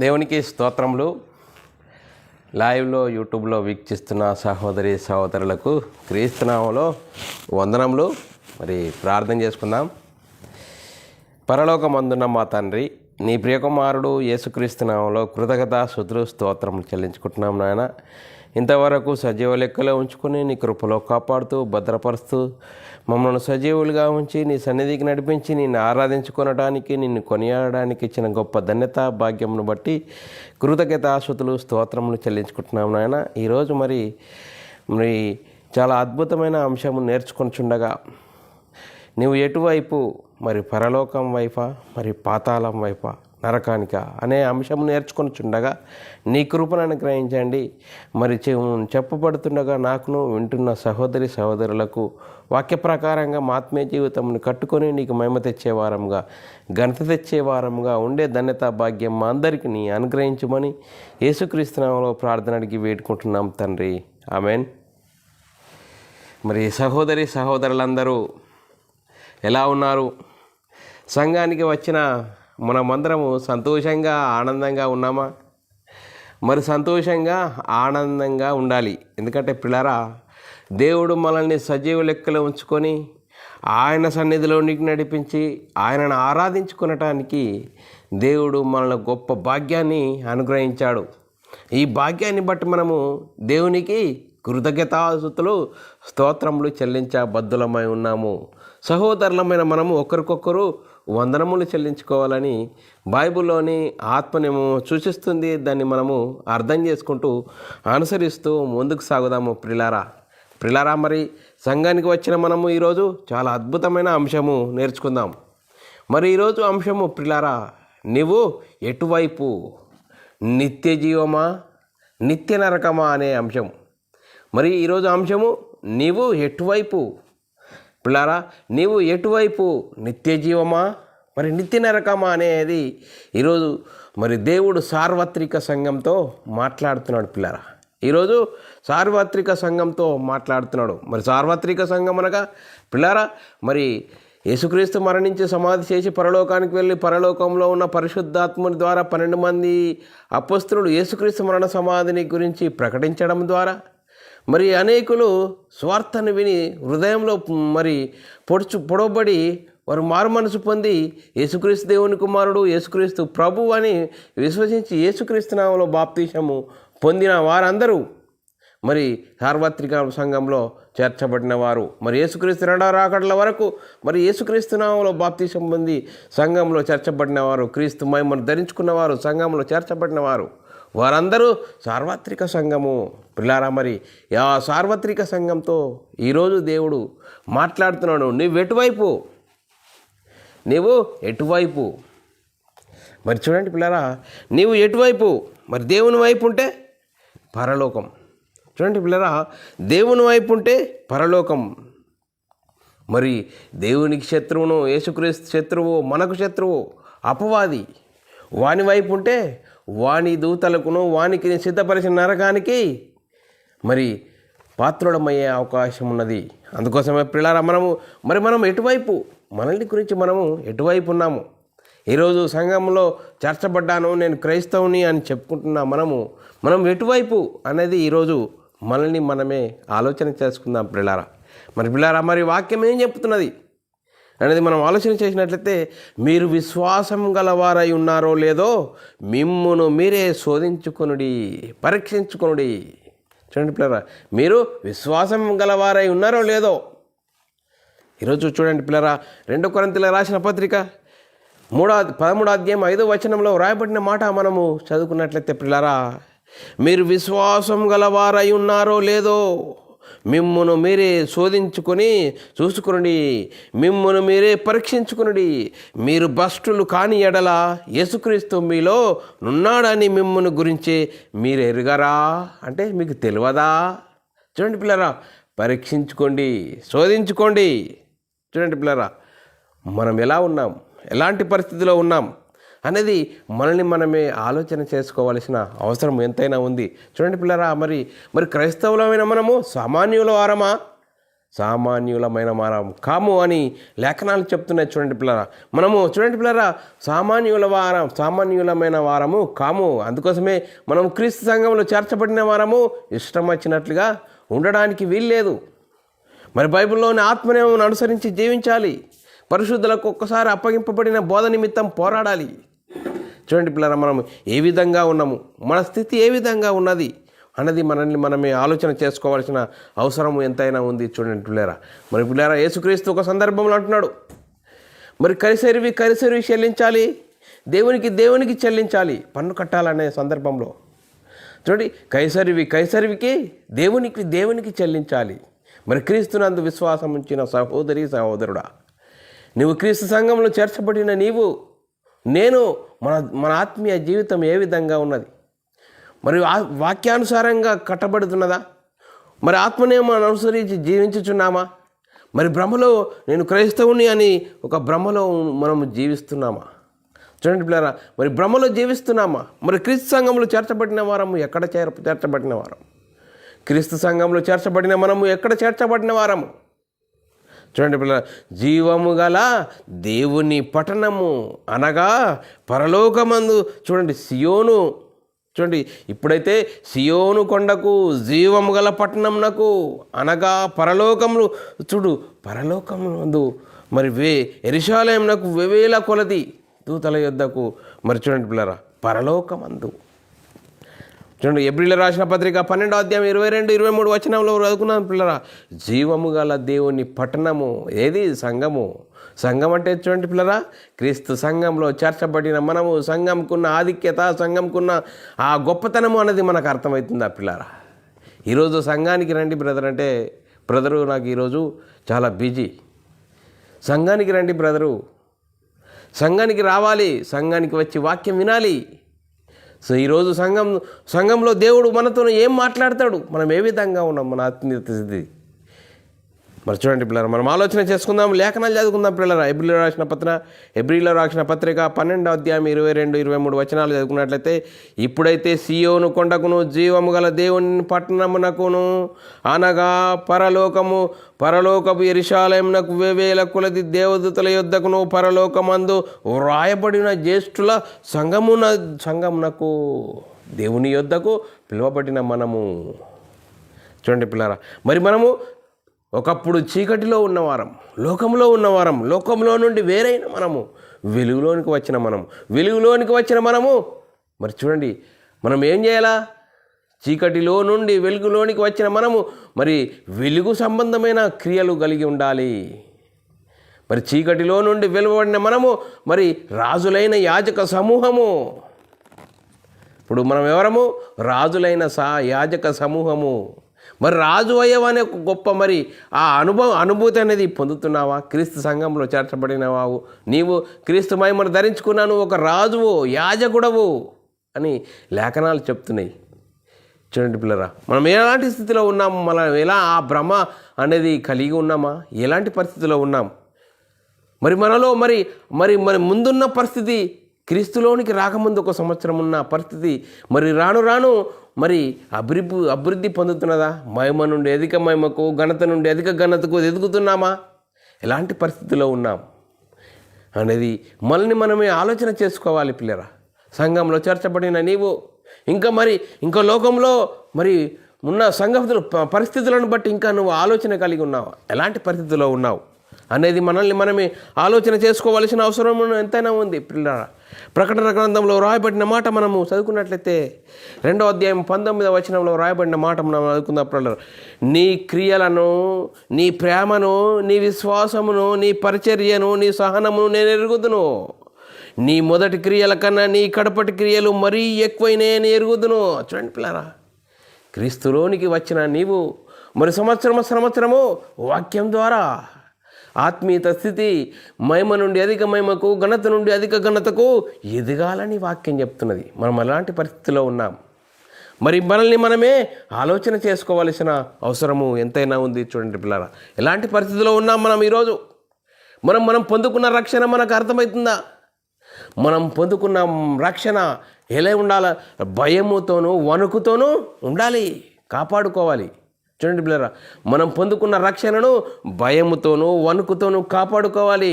దేవునికి స్తోత్రములు. లైవ్లో యూట్యూబ్లో వీక్షిస్తున్న సహోదరి సహోదరులకు క్రీస్తునామంలో వందనములు. మరి ప్రార్థన చేసుకుందాం. పరలోకమందున్న మా తండ్రి, నీ ప్రియకుమారుడు యేసుక్రీస్తునామంలో కృతజ్ఞతా స్తుతులు స్తోత్రములు చెల్లించుకుంటున్నాం నాయన. ఇంతవరకు సజీవ లెక్కలో ఉంచుకొని నీ కృపలో కాపాడుతూ భద్రపరుస్తూ మమ్మల్ని సజీవులుగా ఉంచి నీ సన్నిధికి నడిపించి నిన్ను ఆరాధించుకొనడానికి, నిన్ను కొనియాడడానికి ఇచ్చిన గొప్ప ధన్యత భాగ్యమును బట్టి కృతజ్ఞతాస్తుతులు స్తోత్రములు చెల్లించుకుంటున్నాం నాయన. ఈరోజు మరి చాలా అద్భుతమైన అంశము నేర్చుకొనిచుండగా నువ్వు ఎటువైపు, మరి పరలోకం వైపా, మరి పాతాళం వైపా, నరకానిక అనే అంశం నేర్చుకొనిచుండగా నీ కృపను అనుగ్రహించండి. మరి చెప్పబడుతుండగా నాకును వింటున్న సహోదరి సహోదరులకు వాక్య ప్రకారంగా మా ఆత్మీయ జీవితంను కట్టుకొని నీకు మహిమ తెచ్చేవారంగా, ఘనత తెచ్చేవారంగా ఉండే ధన్యత భాగ్యం మా అందరికీ నీ అనుగ్రహించమని యేసుక్రీస్తునామములో ప్రార్థన అడిగి వేడుకుంటున్నాం తండ్రి, ఆమెన్. మరి సహోదరి సహోదరులందరూ ఎలా ఉన్నారు? సంఘానికి వచ్చిన మనమందరము సంతోషంగా ఆనందంగా ఉన్నామా? మరి సంతోషంగా ఆనందంగా ఉండాలి. ఎందుకంటే పిల్లరా, దేవుడు మనల్ని సజీవ లెక్కలో ఉంచుకొని ఆయన సన్నిధిలోనికి నడిపించి ఆయనను ఆరాధించుకునటానికి దేవుడు మనల్ని గొప్ప భాగ్యాన్ని అనుగ్రహించాడు. ఈ భాగ్యాన్ని బట్టి మనము దేవునికి కృతజ్ఞతాస్తుతులు స్తోత్రములు చెల్లించబద్ధులమై ఉన్నాము. సహోదరులమైన మనము ఒకరికొకరు వందనములు చెల్లించుకోవాలని బైబిల్లోని ఆత్మనేమో సూచిస్తుంది. దాన్ని మనము అర్థం చేసుకుంటూ అనుసరిస్తూ ముందుకు సాగుదాము. ప్రిలారా మరి సంఘానికి వచ్చిన మనము ఈరోజు చాలా అద్భుతమైన అంశము నేర్చుకుందాం. మరి ఈరోజు అంశము ప్రిలారా, నీవు ఎటువైపు, నిత్య జీవమా నిత్య నరకమా అనే అంశం. మరి ఈరోజు అంశము నీవు ఎటువైపు పిల్లారా, నీవు ఎటువైపు, నిత్య జీవమా మరి నిత్య నరకమా అనేది ఈరోజు మరి దేవుడు సార్వత్రిక సంఘంతో మాట్లాడుతున్నాడు. పిల్లారా, ఈరోజు సార్వత్రిక సంఘంతో మాట్లాడుతున్నాడు. మరి సార్వత్రిక సంఘం అనగా పిల్లారా, మరి యేసుక్రీస్తు మరణించి సమాధి చేసి పరలోకానికి వెళ్ళి పరలోకంలో ఉన్న పరిశుద్ధాత్ముని ద్వారా 12 మంది అపొస్తలులు యేసుక్రీస్తు మరణ సమాధిని గురించి ప్రకటించడం ద్వారా మరి అనేకులు స్వార్థను విని హృదయంలో మరి పొడవబడి వారు మారు మనసు పొంది యేసుక్రీస్తు దేవుని కుమారుడు, యేసుక్రీస్తు ప్రభు అని విశ్వసించి యేసుక్రీస్తు నామములో బాప్తీసము పొందిన వారందరూ మరి సార్వత్రిక సంఘంలో చేర్చబడిన వారు. మరి యేసుక్రీస్తు రెండవ రాకడల వరకు మరి యేసుక్రీస్తు నామములో బాప్తీసం పొంది సంఘంలో చేర్చబడిన వారు, క్రీస్తు మహిమను ధరించుకున్నవారు, సంఘంలో చేర్చబడిన వారు, వారందరూ సార్వత్రిక సంఘము. పిల్లారా, మరి ఆ సార్వత్రిక సంఘంతో ఈరోజు దేవుడు మాట్లాడుతున్నాడు. నీవు ఎటువైపు మరి చూడండి పిల్లారా, నీవు ఎటువైపు, మరి దేవుని వైపు ఉంటే పరలోకం. చూడండి పిల్లారా, దేవుని వైపు ఉంటే పరలోకం. మరి దేవునికి శత్రువును, యేసుక్రీస్తు శత్రువు, మనకు శత్రువు అపవాది, వాని వైపు ఉంటే వాని దూతలకును వానికి సిద్ధపరిచిన నరకానికి మరి పాత్రుడమయ్యే అవకాశం ఉన్నది. అందుకోసమే పిల్లారా, మనం ఎటువైపు, మనల్ని గురించి మనము ఎటువైపు ఉన్నాము? ఈరోజు సంఘంలో చేర్చబడ్డాను, నేను క్రైస్తవుని అని చెప్పుకుంటున్నా మనం ఎటువైపు అనేది ఈరోజు మనల్ని మనమే ఆలోచన చేసుకుందాం పిల్లారా. మరి వాక్యం ఏం చెప్తున్నది అనేది మనం ఆలోచన చేసినట్లయితే, మీరు విశ్వాసం గలవారై ఉన్నారో లేదో మిమ్మును మీరే శోధించుకొనుడి, పరీక్షించుకొనుడి. చూడండి పిల్లరా, మీరు విశ్వాసం గలవారై ఉన్నారో లేదో. ఈరోజు చూడండి పిల్లరా, 2 కొరింథీయులకు రాసిన పత్రిక 13వ అధ్యాయం 5వ వచనంలో వ్రాయబడిన మాట మనము చదువుకున్నట్లయితే పిల్లరా, మీరు విశ్వాసం గలవారై ఉన్నారో లేదో మిమ్మును మీరే శోధించుకొని చూసుకునుడి, మిమ్మును మీరే పరీక్షించుకునుడి. మీరు భ్రష్టులు కాని ఎడల యేసుక్రీస్తు మీలో నున్నాడని మిమ్మును గురించి మీరు ఎరుగరా? అంటే మీకు తెలియదా? చూడండి పిల్లరా, పరీక్షించుకోండి, శోధించుకోండి. చూడండి పిల్లరా, మనం ఎలా ఉన్నాం, ఎలాంటి పరిస్థితిలో ఉన్నాం అనేది మనల్ని మనమే ఆలోచన చేసుకోవాల్సిన అవసరం ఎంతైనా ఉంది. చూడండి పిల్లరా, మరి క్రైస్తవులమైన మనము సామాన్యుల వారమా సామాన్యులమైన వారం కాము అని లేఖనాలు చెప్తున్నాయి. చూడండి పిల్లరా, మనము చూడండి పిల్లరా, సామాన్యులమైన వారము కాము. అందుకోసమే మనం క్రీస్తు సంఘంలో చేర్చబడిన వారము ఇష్టం వచ్చినట్లుగా ఉండడానికి వీల్లేదు. మరి బైబిల్లోని ఆత్మనియమం అనుసరించి జీవించాలి. పరిశుద్ధులకు ఒక్కసారి అప్పగింపబడిన బోధ నిమిత్తం పోరాడాలి. చూడండి పిల్లరా, మనం ఏ విధంగా ఉన్నాము, మన స్థితి ఏ విధంగా ఉన్నది అన్నది మనమే ఆలోచన చేసుకోవాల్సిన అవసరం ఎంతైనా ఉంది. చూడండి పిల్లరా, మరి పిల్లరా, యేసుక్రీస్తు ఒక సందర్భంలో అంటున్నాడు, మరి కరిసరివి చెల్లించాలి, దేవునికి చెల్లించాలి, పన్ను కట్టాలనే సందర్భంలో. చూడండి, కైసరివికి దేవునికి చెల్లించాలి. మరి క్రీస్తునందు విశ్వాసం ఉంచిన సహోదరుడా, నువ్వు క్రీస్తు సంఘంలో చేర్చబడిన నేను మన ఆత్మీయ జీవితం ఏ విధంగా ఉన్నది? మరి వాక్యానుసారంగా కట్టబడుతున్నదా? మరి ఆత్మనియమాన్ని అనుసరించి జీవించుచున్నామా? మరి భ్రమలో నేను క్రైస్తవుని అని ఒక భ్రమలో మనం జీవిస్తున్నామా? చూడండి పిల్లరా, మరి భ్రమలో జీవిస్తున్నామా? మరి క్రీస్తు సంఘంలో చేర్చబడిన వారము ఎక్కడ చేర్చబడిన వారం? క్రీస్తు సంఘంలో చేర్చబడిన మనము ఎక్కడ చేర్చబడిన వారము? చూడండి పిల్లరా, జీవము గల దేవుని పట్టణము అనగా పరలోకమందు. చూడండి, సియోను, చూడండి, ఇప్పుడైతే సియోను కొండకు, జీవము గల పట్టణంనకు అనగా పరలోకములు, చూడు పరలోకమునందు మరి యెరూషలేమునకు వేవేల కొలది దూతల యొద్దకు. మరి చూడండి పిల్లరా, పరలోకమందు. చూడండి, ఎబ్రీల రాసిన పత్రిక 12వ అధ్యాయం 22-23 వచనంలో చదువుకున్నాం పిల్లరా. జీవము గల దేవుని పట్టణము ఏది? సంఘం అంటే చూడండి పిల్లరా, క్రీస్తు సంఘంలో చేర్చబడిన మనము, సంఘంకున్న ఆధిక్యత, సంఘంకున్న ఆ గొప్పతనము అనేది మనకు అర్థమవుతుందా పిల్లరా? ఈరోజు సంఘానికి రండి బ్రదర్ అంటే, బ్రదరు నాకు ఈరోజు చాలా బిజీ. సంఘానికి రండి బ్రదరు, సంఘానికి రావాలి, సంఘానికి వచ్చి వాక్యం వినాలి. సో ఈరోజు సంఘంలో దేవుడు మనతో ఏం మాట్లాడతాడు, మనం ఏ విధంగా ఉన్నాం, మన ఆత్మీయ స్థితి. మరి చూడండి పిల్లరా, మనం ఆలోచన చేసుకుందాం, లేఖనాలు చదువుకుందాం పిల్లరా. ఎబ్రీలో రాసిన పత్రిక 12వ అధ్యాయం 22-23 వచనాలు చదువుకున్నట్లయితే, ఇప్పుడైతే సియోను కొండకును, జీవము గల దేవుని పట్టణమునకును అనగా పరలోకపు యెరూషలేమునకు వేవేల కొలది దేవదూతల యొద్దకును పరలోకమందు వ్రాయబడిన జ్యేష్ఠుల సంఘమునకు, దేవుని యొద్దకు పిలువబడిన మనము. చూడండి పిల్లరా, మరి మనము ఒకప్పుడు చీకటిలో ఉన్నవారం, లోకంలో ఉన్నవారం, లోకంలో నుండి వేరైన మనము, వెలుగులోనికి వచ్చిన మనము. మరి చూడండి, మనం ఏం చేయాలా? చీకటిలో నుండి వెలుగులోనికి వచ్చిన మనము మరి వెలుగు సంబంధమైన క్రియలు కలిగి ఉండాలి. మరి చీకటిలో నుండి వెలువడిన మనము మరి రాజులైన యాజక సమూహము. ఇప్పుడు మనం ఎవరము? రాజులైన యాజక సమూహము. మరి రాజు అయ్యవనే గొప్ప మరి ఆ అనుభూతి అనేది పొందుతున్నావా? క్రీస్తు సంఘంలో చేర్చబడినవావు, నీవు క్రీస్తు మహిమను ధరించుకున్నాను, ఒక రాజువు, యాజకుడవు అని లేఖనాలు చెప్తున్నాయి. చూడండి పిల్లరా, మనం ఎలాంటి స్థితిలో ఉన్నాము, మనం ఎలా ఆ భ్రమ అనేది కలిగి ఉన్నామా, ఎలాంటి పరిస్థితిలో ఉన్నాం? మరి మనలో మరి మరి మరి ముందున్న పరిస్థితి, క్రీస్తులోనికి రాకముందు 1 సంవత్సరం ఉన్న పరిస్థితి మరి రాను మరి అభివృద్ధి పొందుతున్నదా? మహిమ నుండి అధిక మహిమకు, ఘనత నుండి అధిక ఘనతకు ఎదుగుతున్నామా? ఎలాంటి పరిస్థితిలో ఉన్నాం అనేది మనమే ఆలోచన చేసుకోవాలి పిల్లరా. సంఘంలో చేర్చబడిన నీవు ఇంకా లోకంలో మరి ఉన్న సంఘ పరిస్థితులను బట్టి ఇంకా నువ్వు ఆలోచన కలిగి ఉన్నావు, ఎలాంటి పరిస్థితుల్లో ఉన్నావు అనేది మనమే ఆలోచన చేసుకోవాల్సిన అవసరం ఎంతైనా ఉంది పిల్లరా. ప్రకటన గ్రంథంలో రాయబడిన మాట మనము చదువుకున్నట్లయితే 2వ అధ్యాయం 19వ వచనంలో రాయబడిన మాట మనం చదువుకున్నప్పుడు, నీ క్రియలను, నీ ప్రేమను, నీ విశ్వాసమును, నీ పరిచర్యను, నీ సహనమును నేను ఎరుగుదును. నీ మొదటి క్రియల కన్నా నీ కడపటి క్రియలు మరీ ఎక్కువైనా నేను ఎరుగుదును. చూడండి పిల్లరా, క్రీస్తులోనికి వచ్చిన నీవు మరి సంవత్సరము వాక్యం ద్వారా ఆత్మీయత స్థితి, మహిమ నుండి అధిక మహిమకు, ఘనత నుండి అధిక ఘనతకు ఎదగాలని వాక్యం చెప్తున్నది. మనం అలాంటి పరిస్థితిలో ఉన్నాం. మరి మనమే ఆలోచన చేసుకోవాల్సిన అవసరము ఎంతైనా ఉంది. చూడండి పిల్లరా, ఎలాంటి పరిస్థితిలో ఉన్నాం మనం ఈరోజు? మనం పొందుకున్న రక్షణ మనకు అర్థమవుతుందా? మనం పొందుకున్న రక్షణ ఎలా ఉండాలి? భయముతోనూ వణుకుతోనూ ఉండాలి, కాపాడుకోవాలి. చూడండి పిల్లరా, మనం పొందుకున్న రక్షణను భయముతోనూ వణుకుతోనూ కాపాడుకోవాలి.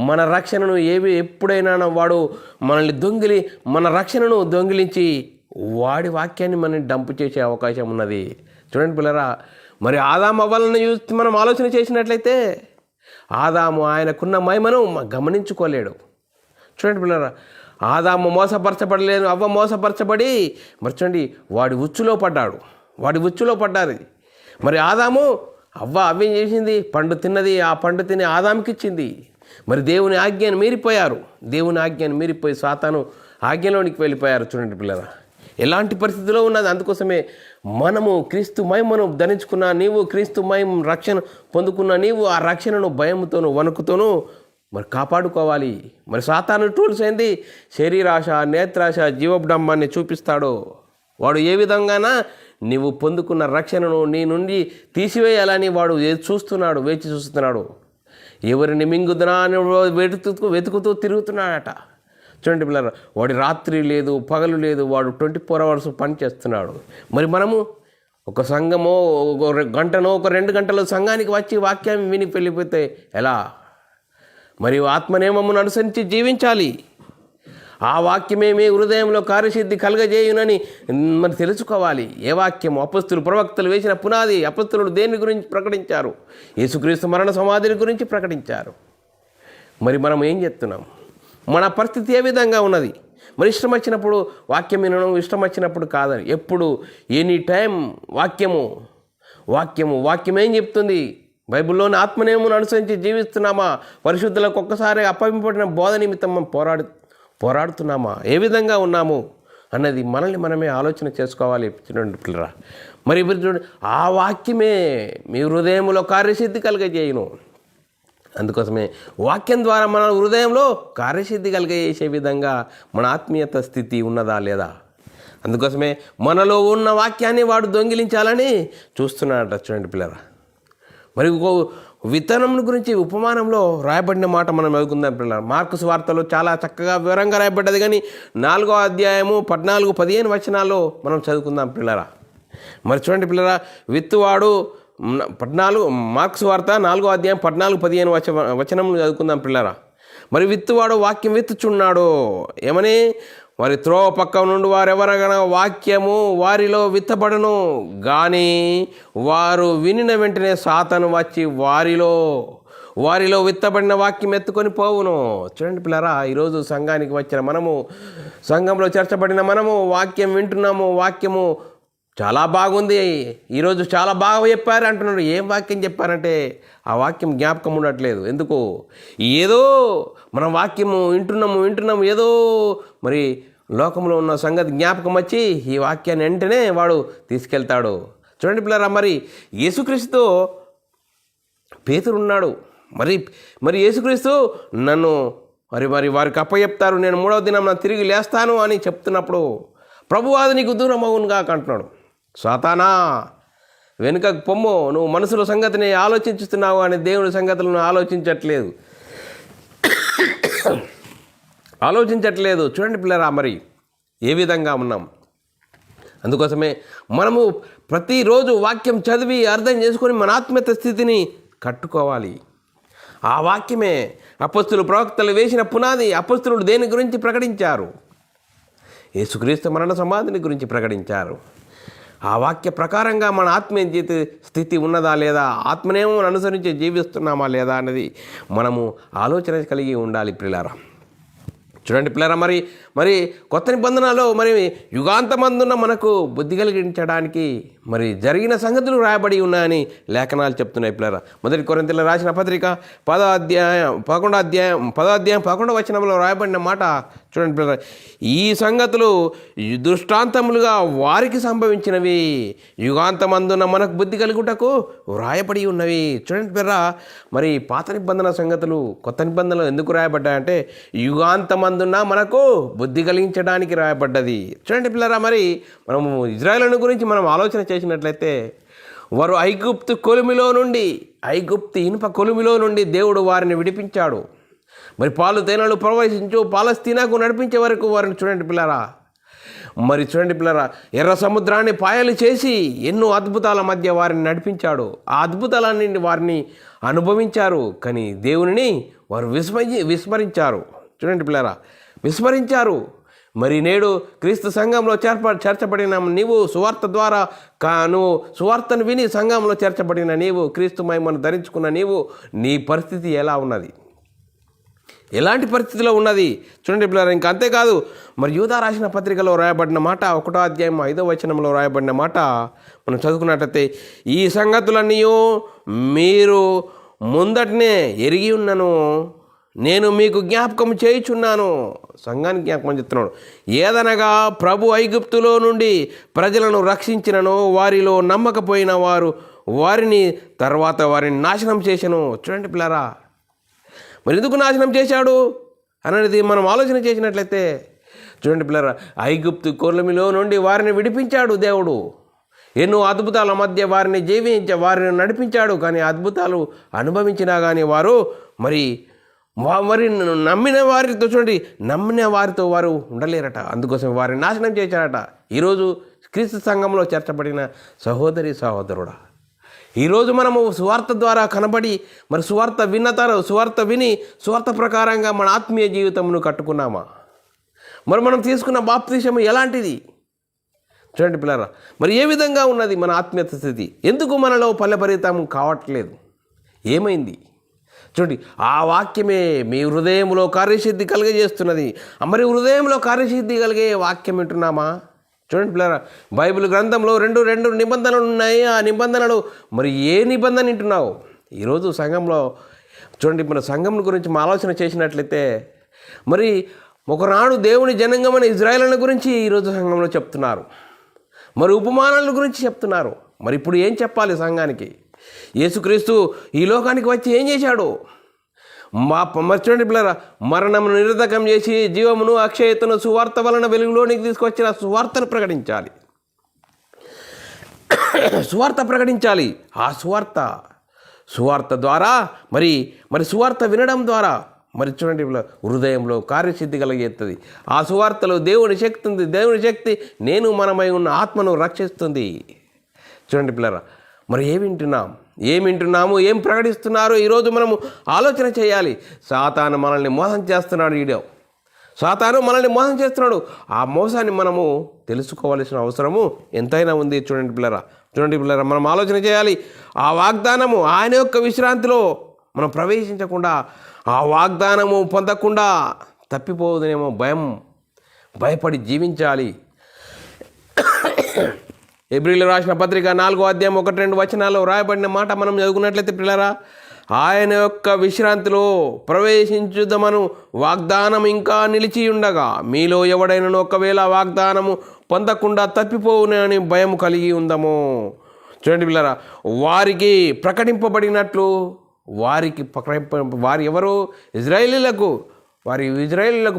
మన రక్షణను ఎప్పుడైనా వాడు మనల్ని మన రక్షణను దొంగిలించి వాడి వాక్యాన్ని మనం డంపు చేసే అవకాశం ఉన్నది. చూడండి పిల్లరా, మరి ఆదాము అవ్వలను చూసి మనం ఆలోచన చేసినట్లయితే ఆదాము ఆయనకున్న మహిమను గమనించుకోలేడు. చూడండి పిల్లరా, ఆదాము మోసపరచబడలేదు, అవ్వ మోసపరచబడి మరి చూడండి వాడి ఉచ్చులో పడ్డారు. మరి ఆదాము అవ్వేం చేసింది? పండు తిన్నది. ఆ పండు తిని ఆదాముకి ఇచ్చింది. మరి దేవుని ఆజ్ఞను మీరిపోయి సాతాను ఆజ్ఞలోనికి వెళ్ళిపోయారు. చూడండి పిల్లరా, ఎలాంటి పరిస్థితిలో ఉన్నది. అందుకోసమే మనము క్రీస్తు మహిమను ధరించుకున్న నీవు, క్రీస్తు మహిమ రక్షణ పొందుకున్న నీవు ఆ రక్షణను భయముతోనూ వణుకుతోనూ మరి కాపాడుకోవాలి. మరి సాతాను టూల్స్ ఏంది? శరీరాశ, నేత్రాశ, జీవబ్డంబాన్ని చూపిస్తాడు. వాడు ఏ విధంగానా నీవు పొందుకున్న రక్షణను నీ నుండి తీసివేయాలని వాడు వేచి చూస్తున్నాడు. ఎవరిని మింగుదనా అని వెతుకుతూ తిరుగుతున్నాడట. చూడండి పిల్లలు, వాడి రాత్రి లేదు, పగలు లేదు, వాడు 24 hours పని చేస్తున్నాడు. మరి మనము ఒక సంఘమో ఒక గంటనో ఒక 2 గంటలు సంఘానికి వచ్చి వాక్యాన్ని విని వెళ్ళిపోతే ఎలా? మరి ఆత్మనియమమును అనుసరించి జీవించాలి. ఆ వాక్యమే మీ హృదయంలో కార్యసిద్ధి కలగజేయునని మరి తెలుసుకోవాలి. ఏ వాక్యము? అపొస్తలులు ప్రవక్తలు వేసిన పునాది. అపొస్తలులు దేని గురించి ప్రకటించారు? యేసుక్రీస్తు మరణ సమాధిని గురించి ప్రకటించారు. మరి మనం ఏం చేస్తున్నాం? మన పరిస్థితి ఏ విధంగా ఉన్నది? మరి ఇష్టం వచ్చినప్పుడు వాక్యం వినడం, ఇష్టం వచ్చినప్పుడు కాదని, ఎప్పుడు ఎనీ టైం వాక్యం ఏం చెప్తుంది? బైబిల్లోని ఆత్మనియమమును అనుసరించి జీవిస్తున్నామా? పరిశుద్ధులకు ఒక్కసారి అప్పగింపబడిన బోధ నిమిత్తం మనం పోరాడుతున్నామా? ఏ విధంగా ఉన్నాము అన్నది మనల్ని మనమే ఆలోచన చేసుకోవాలి. పిల్లరా, మరి ఇప్పుడు చూడండి, ఆ వాక్యమే మీ హృదయంలో కార్యసిద్ధి కలుగజేయును. అందుకోసమే వాక్యం ద్వారా మన హృదయంలో కార్యసిద్ధి కలిగజేసే విధంగా మన ఆత్మీయత స్థితి ఉన్నదా లేదా? అందుకోసమే మనలో ఉన్న వాక్యాన్ని వాడు దొంగిలించాలని చూస్తున్నాడట. చూడండి పిల్లరా, మరి విత్తనం గురించి ఉపమానంలో రాయబడిన మాట మనం చదువుకుందాం పిల్లలు. మార్కు సువార్తలో చాలా చక్కగా వివరంగా రాయబడ్డది, కానీ 4వ అధ్యాయము 14-15 వచనాల్లో మనం చదువుకుందాం పిల్లరా. మరి చూడండి పిల్లరా, విత్తువాడు 14 మార్కు సువార్త 4వ అధ్యాయం 14-15 వచనములు చదువుకుందాం పిల్లరా. మరి విత్తువాడు వాక్యం విత్తుచున్నాడు. ఏమని? మరి త్రోవ పక్క నుండి వారెవరగన వాక్యము వారిలో విత్తబడను, కానీ వారు వినిన వెంటనే సాతాను వచ్చి వారిలో విత్తబడిన వాక్యం ఎత్తుకొని పోవును. చూడండి పిల్లరా, ఈరోజు సంఘానికి వచ్చిన మనము, సంఘంలో చేర్చబడిన మనము వాక్యం వింటున్నాము. వాక్యము చాలా బాగుంది, ఈరోజు చాలా బాగా చెప్పారు అంటున్నారు. ఏం వాక్యం చెప్పారంటే ఆ వాక్యం జ్ఞాపకం ఉండట్లేదు. ఎందుకు? ఏదో మనం వాక్యము వింటున్నాము ఏదో మరి లోకంలో ఉన్న సంగతి జ్ఞాపకం వచ్చి ఈ వాక్యాన్ని వెంటనే వాడు తీసుకెళ్తాడు. చూడండి పిల్లరా, మరి యేసుక్రీస్తు పేతురున్నాడు. మరి యేసుక్రీస్తు నన్ను మరి వారికి అప్పచెప్తారు, నేను 3వ దినం తిరిగి లేస్తాను అని చెప్తున్నప్పుడు ప్రభువు అది నీకు దూరం అవునుగా అంటున్నాడు. సాతానా, వెనుకకు పొమ్ము, నువ్వు మనసులో సంగతిని ఆలోచించుతున్నావు అని దేవుని సంగతులను ఆలోచించట్లేదు. చూడండి పిల్లరా, మరి ఏ విధంగా ఉన్నాం? అందుకోసమే మనము ప్రతిరోజు వాక్యం చదివి అర్థం చేసుకొని మన ఆత్మీయత స్థితిని కట్టుకోవాలి. ఆ వాక్యమే అపొస్తలులు ప్రవక్తలు వేసిన పునాది. అపొస్తలులు దేని గురించి ప్రకటించారు? యేసుక్రీస్తు మరణ సమాధిని గురించి ప్రకటించారు. ఆ వాక్య ప్రకారంగా మన ఆత్మీయ స్థితి ఉన్నదా లేదా, ఆత్మనియమం అనుసరించి జీవిస్తున్నామా లేదా అన్నది మనము ఆలోచన కలిగి ఉండాలి పిల్లరా. చూడండి పిల్లరా, మరి కొత్త నిబంధనలో మరి యుగాంతమందున్న మనకు బుద్ధి కలిగించడానికి మరి జరిగిన సంగతులు రాయబడి ఉన్నాయని లేఖనాలు చెప్తున్నాయి పిల్లరా. 1 కొరింథీయులకు రాసిన పత్రిక 10వ అధ్యాయం 11వ వచనంలో రాయబడిన మాట చూడండి పిల్లరా, ఈ సంగతులు దృష్టాంతములుగా వారికి సంభవించినవి, యుగాంతమందున్న మనకు బుద్ధి కలుగుటకు రాయబడి ఉన్నవి. చూడండి పిల్లరా, మరి పాత నిబంధన సంగతులు కొత్త నిబంధనలు ఎందుకు రాయబడ్డాయంటే యుగాంతమందున్న మనకు బుద్ధి కలిగించడానికి రాయబడ్డది. చూడండి పిల్లరా, మరి మనము ఇజ్రాయేలును గురించి మనం ఆలోచన చేసినట్లయితే వారు ఐగుప్తు ఇనుప కొలిమిలో నుండి దేవుడు వారిని విడిపించాడు. మరి పాలు తేనెలు ప్రవహించు పాలస్తీనాకు నడిపించే వరకు వారిని చూడండి పిల్లరా, మరి చూడండి పిల్లరా, ఎర్ర సముద్రాన్ని పాయలు చేసి ఎన్నో అద్భుతాల మధ్య వారిని నడిపించాడు. ఆ అద్భుతాలన్నీ వారిని అనుభవించారు, కానీ దేవునిని వారు విస్మరించారు. చూడండి పిల్లరా, విస్మరించారు. మరి నేడు క్రీస్తు సంఘంలో చేర్చబడిన నీవు, సువార్త ద్వారా నువ్వు సువార్తను విని సంఘంలో చేర్చబడిన నీవు, క్రీస్తు మహిమను ధరించుకున్న నీవు, నీ పరిస్థితి ఎలా ఉన్నది? ఎలాంటి పరిస్థితిలో ఉన్నది? చూడండి పిల్లరా, ఇంకా అంతేకాదు, మరి యూదా రాసిన పత్రికలో రాయబడిన మాట, 1వ అధ్యాయం 5వ వచనంలో రాయబడిన మాట మనం చదువుకున్నట్లయితే, ఈ సంగతులన్నీ మీరు ముందటనే ఎరిగి ఉన్నను, నేను మీకు జ్ఞాపకం చేయుచున్నాను. సంఘానికి జ్ఞాపకం చెప్తున్నాడు. ఏదనగా ప్రభు ఐగుప్తులో నుండి ప్రజలను రక్షించినను, వారిలో నమ్మకపోయిన వారు వారిని తర్వాత వారిని నాశనం చేసెను. చూడండి పిల్లరా, మరి ఎందుకు నాశనం చేశాడు అనేది మనం ఆలోచన చేసినట్లయితే, చూడండి పిల్లరా, ఐగుప్తు కొలిమిలో నుండి వారిని విడిపించాడు దేవుడు. ఎన్నో అద్భుతాల మధ్య వారిని నడిపించాడు. కానీ అద్భుతాలు అనుభవించినా కానీ వారు మరి నమ్మిన వారితో, చూడండి, నమ్మిన వారితో వారు ఉండలేరట. అందుకోసం వారిని నాశనం చేశారట. ఈరోజు క్రీస్తు సంఘంలో చేర్చబడిన సహోదరి సహోదరుడా, ఈరోజు మనము సువార్త ద్వారా కనబడి మరి సువార్త విని సువార్త ప్రకారంగా మన ఆత్మీయ జీవితమును కట్టుకున్నామా? మరి మనం తీసుకున్న బాప్తిసము ఎలాంటిది? చూడండి పిల్లరా, మరి ఏ విధంగా ఉన్నది మన ఆత్మీయత స్థితి? ఎందుకు మనలో ఫలభరితం కావట్లేదు? ఏమైంది? చూడండి, ఆ వాక్యమే మీ హృదయంలో కార్యసిద్ధి కలిగజేస్తున్నది. మరి హృదయంలో కార్యసిద్ధి కలిగే వాక్యం వింటున్నామా? చూడండి పిల్లరా, బైబిల్ గ్రంథంలో రెండు నిబంధనలు ఉన్నాయి. ఆ నిబంధనలు మరి ఏ నిబంధన వింటున్నావు ఈరోజు సంఘంలో? చూడండి, మన సంఘం గురించి మా ఆలోచన చేసినట్లయితే, మరి ఒకనాడు దేవుని జనాంగమైన ఇజ్రాయేలుల గురించి ఈరోజు సంఘంలో చెప్తున్నారు. మరి ఉపమానాల గురించి చెప్తున్నారు. మరి ఇప్పుడు ఏం చెప్పాలి సంఘానికి? యేసుక్రీస్తు ఈ లోకానికి వచ్చి ఏం చేశాడు? మరి చూడండి పిల్లరా, మరణమును నిరర్ధకం చేసి జీవమును అక్షయతను సువార్త వలన వెలుగులోనికి తీసుకొచ్చిన సువార్తను ప్రకటించాలి. సువార్త ప్రకటించాలి. ఆ సువార్త ద్వారా మరి సువార్త వినడం ద్వారా మరి చూడండి హృదయంలో కార్యసిద్ధి కలిగేస్తుంది. ఆ సువార్తలో దేవుని శక్తి ఉంది. దేవుని శక్తి నేను మనమై ఉన్న ఆత్మను రక్షిస్తుంది. చూడండి పిల్లరా, మరి ఏం వింటున్నాము, ఏం ప్రకటిస్తున్నారు? ఈరోజు మనము ఆలోచన చేయాలి. సాతాను మనల్ని మోసం చేస్తున్నాడు. సాతాను మనల్ని మోసం చేస్తున్నాడు. ఆ మోసాన్ని మనము తెలుసుకోవాల్సిన అవసరము ఎంతైనా ఉంది. చూడండి పిల్లరా, మనం ఆలోచన చేయాలి. ఆ వాగ్దానము ఆయన యొక్క విశ్రాంతిలో మనం ప్రవేశించకుండా, ఆ వాగ్దానము పొందకుండా తప్పిపోవదనేమో భయపడి జీవించాలి. హెబ్రీయులకు రాసిన పత్రిక 4వ అధ్యాయం 1-2 వచనాల్లో రాయబడిన మాట మనం చదువుకున్నట్లయితే పిల్లరా, ఆయన యొక్క విశ్రాంతిలో ప్రవేశించుదమను వాగ్దానం ఇంకా నిలిచి ఉండగా మీలో ఎవడైనా ఒకవేళ వాగ్దానము పొందకుండా తప్పిపోవునని భయం కలిగి ఉందము. చూడండి పిల్లరా, వారికి ప్రకటింపబడినట్లు వారు ఎవరు? ఇజ్రాయేలీలకు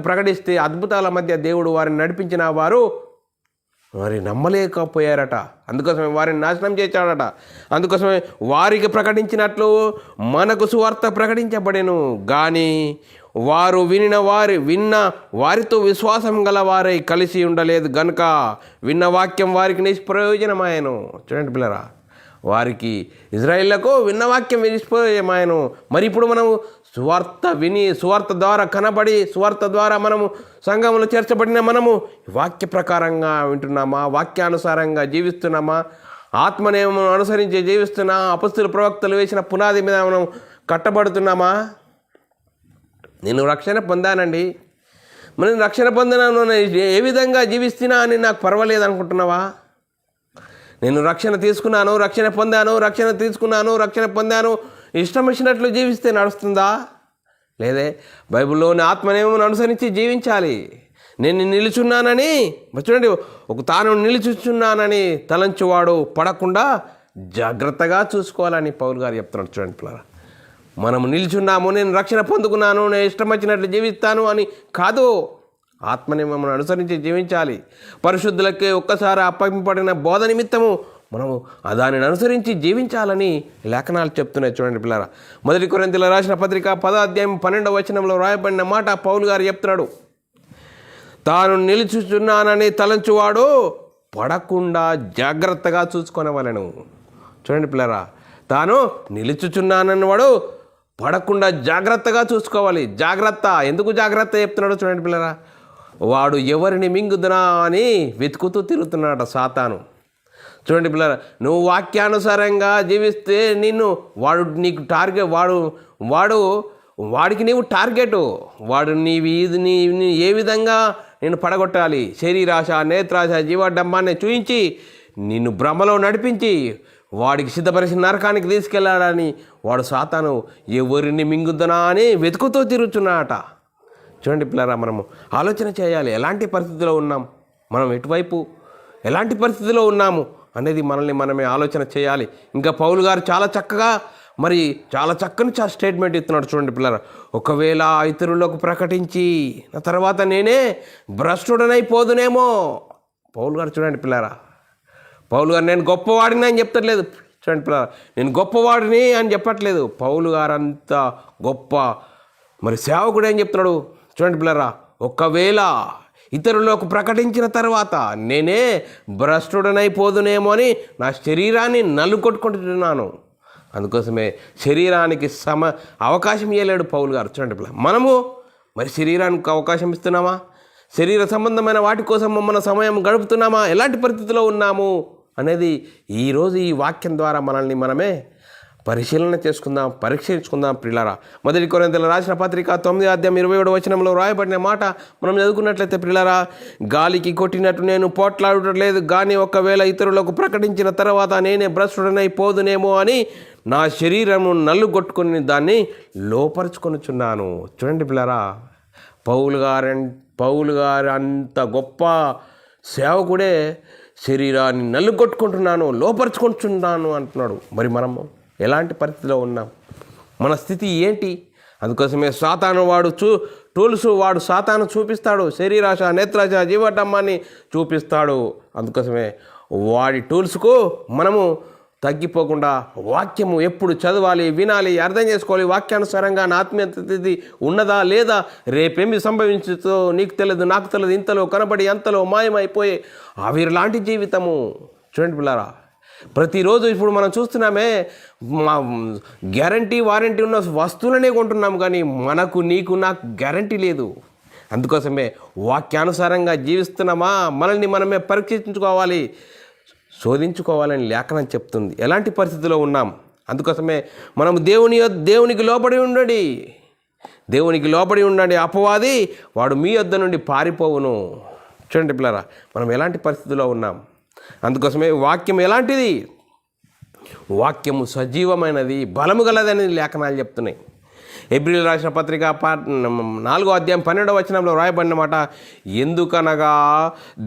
ప్రకటిస్తే అద్భుతాల మధ్య దేవుడు వారిని నడిపించిన వారు మరి నమ్మలేకపోయారట. అందుకోసమే వారిని నాశనం చేశాడట. అందుకోసమే వారికి ప్రకటించినట్లు మనకు సువార్త ప్రకటించబడెను. కానీ వారు విన్న వారితో విశ్వాసం గల వారై కలిసి ఉండలేదు గనుక విన్న వాక్యం వారికి నిష్ప్రయోజనమాయను. చూడండి పిల్లరా, వారికి ఇజ్రాయేళ్లకు విన్న వాక్యం నిష్ప్రయోజనమాయను. మరి ఇప్పుడు మనము సువార్త ద్వారా కనబడి సువార్త ద్వారా మనము సంఘంలో చేర్చబడిన మనము వాక్య ప్రకారంగా వింటున్నామా? వాక్యానుసారంగా జీవిస్తున్నామా? ఆత్మనేమో అనుసరించి జీవిస్తున్నా? అపొస్తలుల ప్రవక్తలు వేసిన పునాది మీద మనం కట్టబడుతున్నామా? నేను రక్షణ పొందానండి, నేను రక్షణ పొందినాను, ఏ విధంగా జీవిస్తున్నా అని నాకు పర్వాలేదు అనుకుంటున్నావా? నేను రక్షణ తీసుకున్నాను, రక్షణ పొందాను ఇష్టం వచ్చినట్లు జీవిస్తే నడుస్తుందా? లేదే. బైబిల్లోని ఆత్మనేమో అనుసరించి జీవించాలి. నేను నిలుచున్నానని, చూడండి, తాను నిలుచున్నానని తలంచువాడు పడకుండా జాగ్రత్తగా చూసుకోవాలని పౌలు గారు చెప్తున్నాడు. చూడండి పిల్లరా, మనము నిల్చున్నాము, నేను రక్షణ పొందుకున్నాను, నేను ఇష్టం వచ్చినట్లు జీవిస్తాను అని కాదు. ఆత్మని మమ్మల్ని అనుసరించి జీవించాలి. పరిశుద్ధులకే ఒక్కసారి అప్పగింపబడిన బోధ నిమిత్తము మనము దానిని అనుసరించి జీవించాలని లేఖనాలు చెప్తున్నాయి. చూడండి పిల్లరా, 1 కొరింథీయులకు రాసిన పత్రిక 10వ అధ్యాయం 12వ వచనంలో రాయబడిన మాట పౌలు గారు చెప్తున్నాడు. తాను నిలుచుచున్నానని తలంచువాడు పడకుండా జాగ్రత్తగా చూసుకొనవలెను. చూడండి పిల్లరా, తాను నిలుచుచున్నానని వాడు పడకుండా జాగ్రత్తగా చూసుకోవాలి. జాగ్రత్త, ఎందుకు జాగ్రత్త చెప్తున్నాడు చూడండి పిల్లరా, వాడు ఎవరిని మింగుదునా అని వెతుకుతూ తిరుగుతున్నాడు సాతాను. చూడండి పిల్లరా, నువ్వు వాక్యానుసారంగా జీవిస్తే వాడు నీకు టార్గెట్, వాడికి నీవు టార్గెట్. వాడు నీ ఏ విధంగా నేను పడగొట్టాలి, శరీరాశ, నేత్రాశ, జీవడమ్మాన్ని చూయించి నిన్ను భ్రమలో నడిపించి వాడికి సిద్ధపరిచిన నరకానికి తీసుకెళ్ళాడని వాడు సాతాను ఎవరిని మింగుద్దనా అని వెతుకుతూ తిరుగుతున్నాడట. చూడండి పిల్లరా, మనము ఆలోచన చేయాలి. ఎలాంటి పరిస్థితిలో ఉన్నాం, మనం ఎటువైపు ఎలాంటి పరిస్థితిలో ఉన్నాము అనేది మనల్ని మనమే ఆలోచన చేయాలి. ఇంకా పౌలు గారు చాలా చక్కని స్టేట్మెంట్ ఇస్తున్నాడు. చూడండి పిల్లరా, ఒకవేళ ఇతరులకు ప్రకటించి నా తర్వాత నేనే భ్రష్టుడనైపోదునేమో. పౌలు గారు చూడండి పిల్లరా, పౌలు గారు నేను గొప్పవాడిని అని చెప్తట్లేదు. చూడండి పిల్లరా, నేను గొప్పవాడిని అని చెప్పట్లేదు. పౌలు గారు అంత గొప్ప సేవకుడు అని చెప్తున్నాడు. చూడండి పిల్లరా, ఒకవేళ ఇతరులకు ప్రకటించిన తర్వాత నేనే భ్రష్టుడనైపోదునేమో అని నా శరీరాన్ని నల్లు కొట్టుకుంటున్నాను. అందుకోసమే శరీరానికి అవకాశం ఇవ్వలేడు పౌలు గారు. చూడండి పిల్ల, మనము శరీరానికి అవకాశం ఇస్తున్నామా? శరీర సంబంధమైన వాటి కోసం మన సమయం గడుపుతున్నామా? ఎలాంటి పరిస్థితిలో ఉన్నాము అనేది ఈరోజు ఈ వాక్యం ద్వారా మనల్ని మనమే పరిశీలన చేసుకుందాం, పరీక్షించుకుందాం. ప్రియులారా, 1 కొరింథీయులకు రాసిన పత్రిక 9:27 వచనంలో రాయబడిన మాట మనం చదువుకున్నట్లయితే, ప్రియులారా, గాలికి కొట్టినట్టు నేను పోట్లాడలేదు, కానీ ఒకవేళ ఇతరులకు ప్రకటించిన తర్వాత నేనే భ్రష్టుడనైపోదునేమో అని నా శరీరము నల్లు కొట్టుకుని దాన్ని లోపరుచుకొనుచున్నాను. చూడండి పిల్లరా, పౌలు గారు అంత గొప్ప సేవకుడే శరీరాన్ని నల్లు కొట్టుకుంటున్నాను, లోపరుచుకుంటున్నాను అంటున్నాడు. మరి మనము ఎలాంటి పరిస్థితిలో ఉన్నాం, మన స్థితి ఏంటి? అందుకోసమే సాతాను వాడు సాతాను చూపిస్తాడు, శరీరాశ, నేత్రాశ, జీవటమ్మాన్ని చూపిస్తాడు. అందుకోసమే వాడి టూల్స్కు మనము తగ్గిపోకుండా వాక్యము ఎప్పుడు చదవాలి, వినాలి, అర్థం చేసుకోవాలి. వాక్యానుసారంగా నా ఆత్మీయ స్థితి ఉన్నదా లేదా, రేపేమి సంభవించుతో నీకు తెలియదు, నాకు తెలియదు, ఇంతలో కనబడి అంతలో మాయమైపోయే ఆవిరిలాంటి జీవితము. చూడండి పిల్లారా, ప్రతిరోజు ఇప్పుడు మనం చూస్తున్నామే, గ్యారంటీ వారంటీ ఉన్న వస్తువులనే కొంటున్నాం, కానీ నీకు నాకు గ్యారంటీ లేదు. అందుకోసమే వాక్యానుసారంగా జీవిస్తున్నామా, మనల్ని మనమే పరీక్షించుకోవాలి, శోధించుకోవాలని లేఖనం చెప్తుంది. ఎలాంటి పరిస్థితిలో ఉన్నాం? అందుకోసమే మనం దేవునికి లోబడి ఉండండి, అపవాది వాడు మీ వద్ద నుండి పారిపోవును. చూడండి పిల్లరా, మనం ఎలాంటి పరిస్థితిలో ఉన్నాం? అందుకోసమే వాక్యం ఎలాంటిది? వాక్యము సజీవమైనది, బలము గలదని లేఖనాలు చెప్తున్నాయి. హెబ్రీయులకు రాసిన పత్రిక 4:12 రాయబడిన మాట, ఎందుకనగా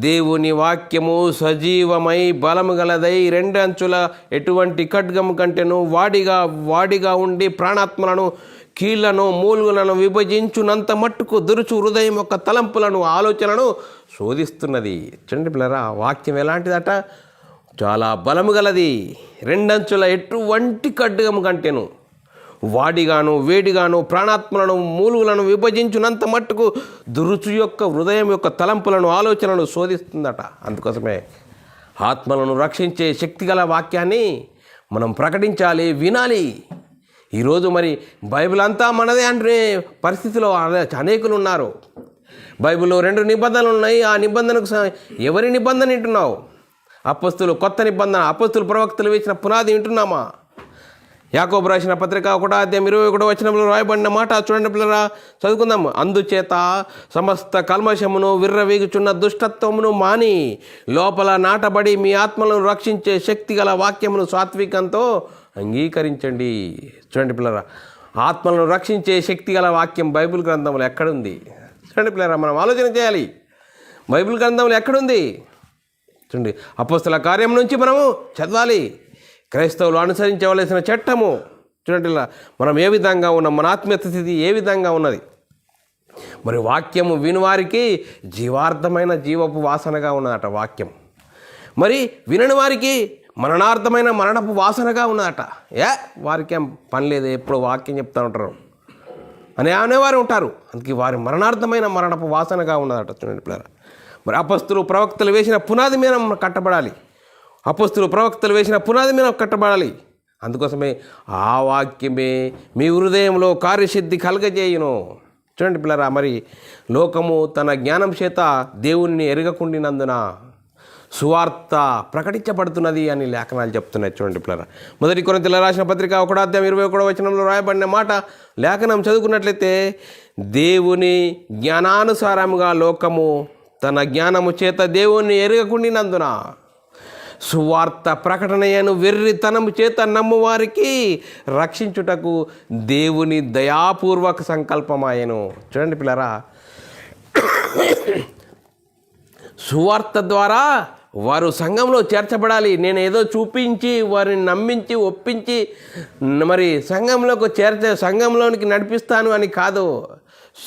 దేవుని వాక్యము సజీవమై బలము గలదై 2 అంచుల ఎటువంటి ఖడ్గము కంటేను వాడిగా ఉండి ప్రాణాత్మలను, కీళ్లను, మూలుగులను విభజించునంత మట్టుకు దురుచు హృదయం యొక్క తలంపులను, ఆలోచనలను శోధిస్తున్నది. చూడండి పిల్లరా, వాక్యం ఎలాంటిదట? చాలా బలము గలది, 2 అంచుల ఎటువంటి ఖడ్గము కంటేను వాడిగాను, వేడిగాను, ప్రాణాత్మలను, మూలుగులను విభజించునంత మట్టుకు దురుచు యొక్క హృదయం యొక్క తలంపులను, ఆలోచనలను శోధిస్తుందట. అందుకోసమే ఆత్మలను రక్షించే శక్తిగల వాక్యాన్ని మనం ప్రకటించాలి, వినాలి. ఈరోజు బైబిల్ అంతా మనదే అంటే పరిస్థితిలో అనేకులు ఉన్నారు. బైబిల్లో 2 నిబంధనలు ఉన్నాయి. ఆ నిబంధనకు ఎవరి నిబంధన వింటున్నావు? అపొస్తలులు కొత్త నిబంధన, అపొస్తలులు ప్రవక్తలు వేసిన పునాది వింటున్నామా? యాకోబు రాసిన పత్రిక 1:21 రాయబడిన మాట చూడండి పిల్లరా, చదువుకుందాం. అందుచేత సమస్త కల్మషమును, విర్రవీగుచున్న దుష్టత్వమును మాని లోపల నాటబడి మీ ఆత్మలను రక్షించే శక్తిగల వాక్యమును సాత్వికంతో అంగీకరించండి. చూడండి పిల్లరా, ఆత్మలను రక్షించే శక్తిగల వాక్యం బైబిల్ గ్రంథంలో ఎక్కడుంది? చూడండి పిల్లరా, మనం ఆలోచన చేయాలి. బైబిల్ గ్రంథంలో ఎక్కడుంది? చూడండి, అపొస్తలుల కార్యం నుంచి మనము చదవాలి. క్రైస్తవులు అనుసరించవలసిన చట్టము. చూడండి, మనం ఏ విధంగా ఉన్నాం, మన ఆత్మీయ స్థితి ఏ విధంగా ఉన్నది? వాక్యము వినువారికి జీవార్థమైన జీవపు వాసనగా ఉన్నదట వాక్యం. వినని వారికి మరణార్థమైన మరణపు వాసనగా ఉన్నదట. వారికి ఏం పని లేదు, ఎప్పుడు వాక్యం చెప్తూ ఉంటారు. అనేవారు ఉంటారు. అందుకే వారి మరణార్థమైన మరణపు వాసనగా ఉన్నదట. చూడండి పిల్లరా, మరి అపొస్తలులు ప్రవక్తలు వేసిన పునాది మీద మనం కట్టబడాలి. అపొస్తలులు ప్రవక్తలు వేసిన పునాది మీద కట్టబడాలి. అందుకోసమే ఆ వాక్యమే మీ హృదయంలో కార్యసిద్ధి కలగజేయును. చూడండి పిల్లరా, మరి లోకము తన జ్ఞానం చేత దేవుణ్ణి ఎరగకుండినందున సువార్త ప్రకటించబడుతున్నది అని లేఖనాలు చెప్తున్నాయి. చూడండి పిల్లరా, 1 కొరింథీయులకు రాసిన పత్రిక 1:21 రాయబడిన మాట లేఖనం చదువుకున్నట్లయితే, దేవుని జ్ఞానానుసారముగా లోకము తన జ్ఞానము చేత దేవుణ్ణి ఎరగకుండినందున సువార్త ప్రకటనయను వెర్రితనము చేత నమ్మువారికి రక్షించుటకు దేవుని దయాపూర్వక సంకల్పమాయను. చూడండి పిల్లరా, సువార్త ద్వారా వారు సంఘంలో చేర్చబడాలి. నేను ఏదో చూపించి వారిని నమ్మించి ఒప్పించి మరి సంఘంలోనికి నడిపిస్తాను అని కాదు.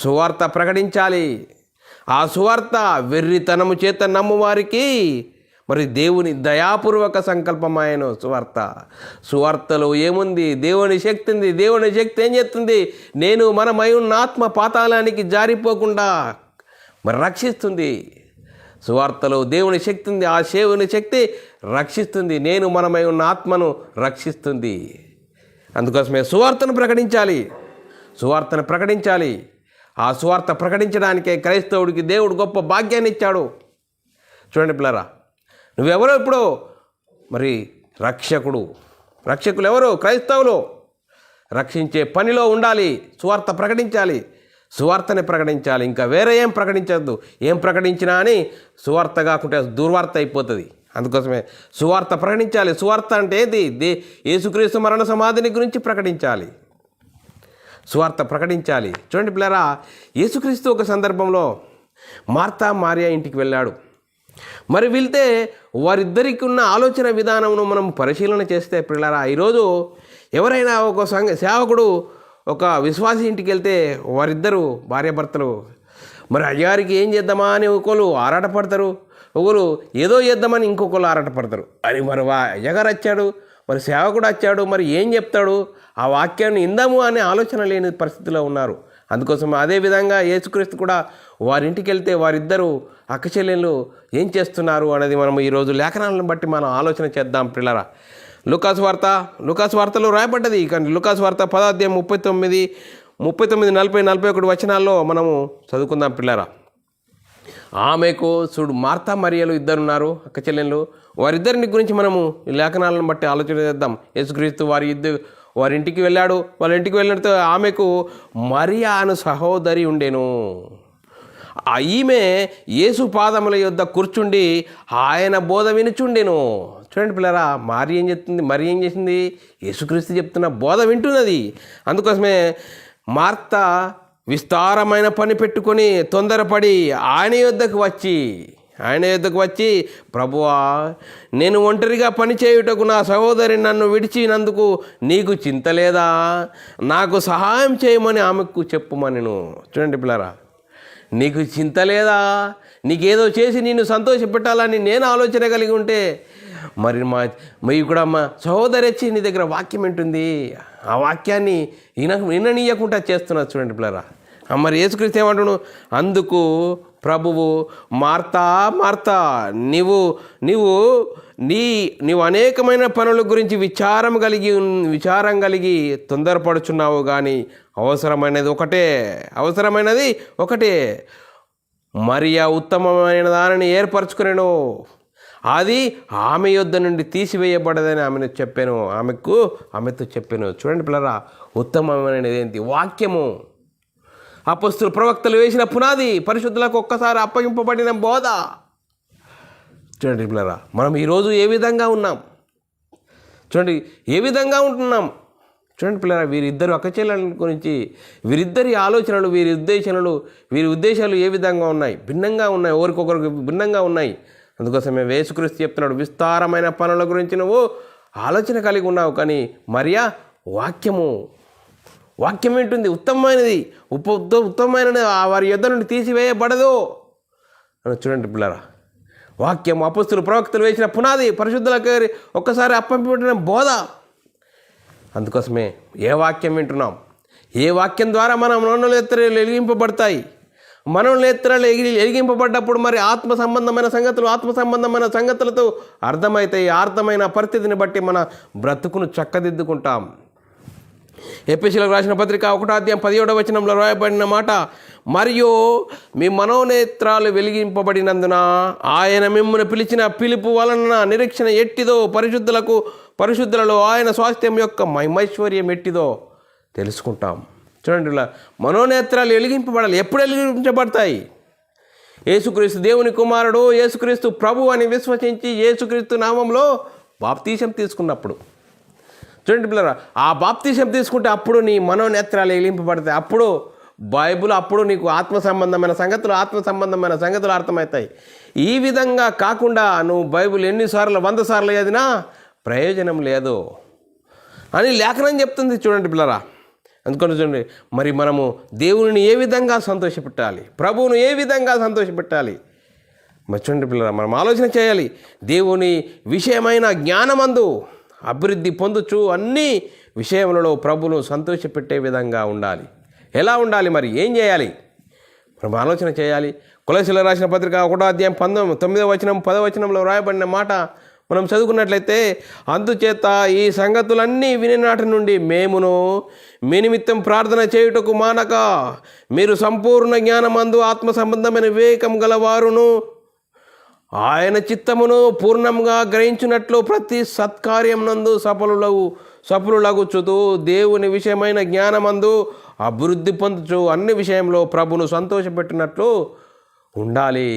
సువార్త ప్రకటించాలి. ఆ సువార్త వెర్రితనము చేత నమ్మువారికి మరి దేవుని దయాపూర్వక సంకల్పమాయను. సువార్తలో ఏముంది? దేవుని శక్తి ఉంది. దేవుని శక్తి ఏం చేస్తుంది? మనమై ఉన్న ఆత్మ పాతాళానికి జారిపోకుండా మరి రక్షిస్తుంది. సువార్తలో దేవుని శక్తి ఉంది. ఆ దేవుని శక్తి రక్షిస్తుంది. మనమై ఉన్న ఆత్మను రక్షిస్తుంది. అందుకోసమే సువార్తను ప్రకటించాలి. ఆ సువార్త ప్రకటించడానికే క్రైస్తవుడికి దేవుడు గొప్ప భాగ్యాన్ని ఇచ్చాడు. చూడండి పిల్లరా, నువ్వెవరో ఇప్పుడు మరి రక్షకులు ఎవరు? క్రైస్తవులు. రక్షించే పనిలో ఉండాలి. సువార్త ప్రకటించాలి. సువార్తని ప్రకటించాలి. ఇంకా వేరే ఏం ప్రకటించద్దు. ఏం ప్రకటించినా అని సువార్త కాకుంటే దుర్వార్త అయిపోతుంది. అందుకోసమే సువార్త ప్రకటించాలి. సువార్త అంటే ఏది? యేసుక్రీస్తు మరణ సమాధిని గురించి ప్రకటించాలి. సువార్త ప్రకటించాలి. చూడండి పిల్లరా, యేసుక్రీస్తు ఒక సందర్భంలో మార్తా మరియా ఇంటికి వెళ్ళాడు. మరి వెళ్తే వారిద్దరికి ఉన్న ఆలోచన విధానమును మనం పరిశీలన చేస్తే పిల్లరా, ఈరోజు ఎవరైనా ఒక సేవకుడు ఒక విశ్వాసి ఇంటికి వెళ్తే వారిద్దరూ భార్యాభర్తలు మరి అయ్యగారికి ఏం చేద్దామా అని ఒకరు ఆరాటపడతారు, ఒకరు ఏదో చేద్దామని ఇంకొకరు ఆరాటపడతారు. అని మరి అయ్యగారు వచ్చాడు, మరి సేవకుడు వచ్చాడు, మరి ఏం చెప్తాడు? ఆ వాక్యాన్ని ఇందాము అనే ఆలోచన లేని పరిస్థితిలో ఉన్నారు. అందుకోసం అదేవిధంగా యేసుక్రీస్తు కూడా వారింటికి వెళ్తే వారిద్దరూ అక్కచెల్లెళ్ళు ఏం చేస్తున్నారు అనేది మనం ఈరోజు లేఖనాలను బట్టి మనం ఆలోచన చేద్దాం పిల్లరా. లూకాసు వార్తలో రాయబడ్డది. కానీ లూకాసు వార్త 10:39, 40, 41 వచనాల్లో మనము చదువుకుందాం పిల్లరా. ఆమెకు చూడు, మార్తా మరియలు ఇద్దరున్నారు, అక్క చెల్లెళ్ళు. వారిద్దరిని గురించి మనము ఈ లేఖనాలను బట్టి ఆలోచన చేద్దాం. యేసుక్రీస్తు వారి ఇంటికి వెళ్ళాడు. వాళ్ళ ఇంటికి వెళ్ళినట్టు ఆమెకు మరియా అను సహోదరి ఉండెను. ఈమె యేసు పాదముల యొద్ద కూర్చుండి ఆయన బోధ వినుచుండెను. చూడండి పిల్లరా, మరి ఏం చేసింది? యేసుక్రీస్తు చెప్తున్న బోధ వింటున్నది. అందుకోసమే మార్తా విస్తారమైన పని పెట్టుకొని తొందరపడి ఆయన యొద్దకు వచ్చి ప్రభువా, నేను ఒంటరిగా పని చేయుటకు నా సహోదరి నన్ను విడిచినందుకు నీకు చింత లేదా? నాకు సహాయం చేయమని ఆమెకు చెప్పుమనెను. చూడండి పిల్లరా, నీకు చింత లేదా? నీకేదో చేసి నిన్ను సంతోషపెట్టాలని నేను ఆలోచన కలిగి ఉంటే మరి కూడా మా సహోదరి వచ్చి నీ దగ్గర వాక్యం ఏంటుంది? ఆ వాక్యాన్ని విననీయకుండా చేస్తున్నారు. చూడండి పిల్లరా, మరి యేసుక్రీస్తు ఏమంటున్నాడు? అందుకు ప్రభువు, మార్తా, నీవు అనేకమైన పనుల గురించి విచారం కలిగి తొందరపడుచున్నావు, కానీ అవసరమైనది ఒకటే. మరియా ఉత్తమమైన దానిని ఏర్పరచుకునేను, అది ఆమె యొద్ద నుండి తీసివేయబడదని ఆమెతో చెప్పాను. చూడండి పిల్లరా, ఉత్తమమైనది ఏంటి? వాక్యము. అపొస్తలులు ప్రవక్తలు వేసిన పునాది, పరిశుద్ధులకు ఒక్కసారి అప్పగింపబడిన బోధ. చూడండి పిల్లరా, మనం ఈరోజు ఏ విధంగా ఉన్నాం? చూడండి ఏ విధంగా ఉంటున్నాం? చూడండి పిల్లరా, వీరిద్దరు అక్కచెల్లెల గురించి వీరిద్దరి ఆలోచనలు, వీరి ఉద్దేశాలు ఏ విధంగా ఉన్నాయి? భిన్నంగా ఉన్నాయి, ఒకరికొకరికి భిన్నంగా ఉన్నాయి. అందుకోసమే యేసుక్రీస్తు చెప్తున్నాడు, విస్తారమైన పనుల గురించి నువ్వు ఆలోచన కలిగి ఉన్నావు, కానీ మరియా వాక్యం ఏంటుంది? ఉత్తమమైనది వారి యొద్ద నుండి తీసివేయబడదు అని. చూడండి పిల్లరా, వాక్యం అపొస్తలులు ప్రవక్తలు వేసిన పునాది, పరిశుద్ధులకు ఒక్కసారి అప్పంపబడిన బోధ. అందుకోసమే ఏ వాక్యం వింటున్నాం? ఏ వాక్యం ద్వారా మన మనోనేత్రాలు వెలిగింపబడతాయి. మనోనేత్రాలు వెలిగింపబడ్డప్పుడు మరి ఆత్మ సంబంధమైన సంగతులతో అర్థమవుతాయి. అర్థమైన పరిస్థితిని బట్టి మన బ్రతుకును చక్కదిద్దుకుంటాం. ఎఫెసీయులకు రాసిన పత్రిక 1:17 రాయబడిన మాట, మరియు మీ మనోనేత్రాలు వెలిగింపబడినందున ఆయన మిమ్మల్ని పిలిచిన పిలుపు వలన నిరీక్షణ ఎట్టిదో, పరిశుద్ధులలో ఆయన స్వాస్థ్యం యొక్క మహిమైశ్వర్యం ఎట్టిదో తెలుసుకుంటాం. చూడండి, ఇలా మనోనేత్రాలు వెలిగింపబడాలి. ఎప్పుడు వెలిగించబడతాయి? యేసుక్రీస్తు దేవుని కుమారుడు, యేసుక్రీస్తు ప్రభు అని విశ్వసించి యేసుక్రీస్తు నామంలో బాప్తీసం తీసుకున్నప్పుడు. చూడండి పిల్లరా, ఆ బాప్తీసం తీసుకుంటే అప్పుడు నీ మనోనేత్రాలు వెలిగింపబడతాయి. అప్పుడు బైబిల్, అప్పుడు నీకు ఆత్మ సంబంధమైన సంగతులు అర్థమవుతాయి. ఈ విధంగా కాకుండా నువ్వు బైబిల్ 100 సార్లు చదివినా ప్రయోజనం లేదు అని లేఖనం చెప్తుంది. చూడండి పిల్లరా, అందుకని చూడండి, మరి మనము దేవుని ఏ విధంగా సంతోషపెట్టాలి, ప్రభువును ఏ విధంగా సంతోషపెట్టాలి? మరి చూడండి పిల్లరా, మనం ఆలోచన చేయాలి. దేవుని విషయమైన జ్ఞానమందు అభివృద్ధి పొందుచు అన్ని విషయములలో ప్రభువును సంతోషపెట్టే విధంగా ఉండాలి. ఎలా ఉండాలి? మరి ఏం చేయాలి? మనం ఆలోచన చేయాలి. కొలస్సీయులకు రాసిన పత్రిక 1:9-10 రాయబడిన మాట మనం చదువుకున్నట్లయితే, అందుచేత ఈ సంగతులన్నీ వినినాటి నుండి మేమును మీ నిమిత్తం ప్రార్థన చేయుటకు మానక మీరు సంపూర్ణ జ్ఞానమందు ఆత్మ సంబంధమైన వివేకం గలవారును ఆయన చిత్తమును పూర్ణంగా గ్రహించినట్లు ప్రతి సత్కార్యం నందు సఫలులగుచుతూ దేవుని విషయమైన జ్ఞానమందు అభివృద్ధి పొందుచు అన్ని విషయంలో ప్రభును సంతోషపెట్టినట్లు ఉండాలి.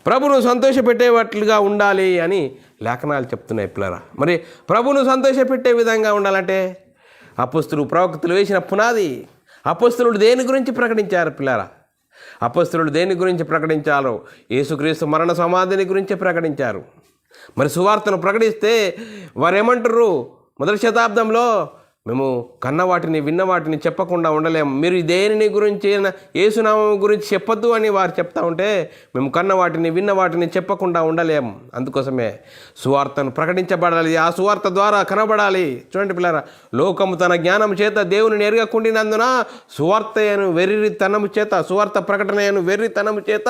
ప్రభును సంతోషపెట్టేటట్లుగా ఉండాలి అని లేఖనాలు చెప్తున్నాయి పిల్లరా. మరి ప్రభును సంతోషపెట్టే విధంగా ఉండాలంటే అపొస్తలులు ప్రవక్తలు వేసిన పునాది. అపొస్తలులు దేని గురించి ప్రకటించారు పిల్లరా? అపొస్తలులు దేని గురించి ప్రకటించారో యేసుక్రీస్తు మరణ సమాధిని గురించి ప్రకటించారు. మరి సువార్తను ప్రకటిస్తే వారేమంటారు? మొదటి శతాబ్దంలో మేము కన్న వాటిని విన్న వాటిని చెప్పకుండా ఉండలేము, మీరు దేనిని గురించి యేసునామం గురించి చెప్పొద్దు అని వారు చెప్తా ఉంటే మేము కన్న వాటిని విన్న వాటిని చెప్పకుండా ఉండలేము. అందుకోసమే సువార్తను ప్రకటించబడాలి, ఆ సువార్త ద్వారా కనబడాలి. చూడండి పిల్లరా, లోకము తన జ్ఞానం చేత దేవుని ఎరగకుండినందున సువార్త ప్రకటనను వెర్రితనము చేత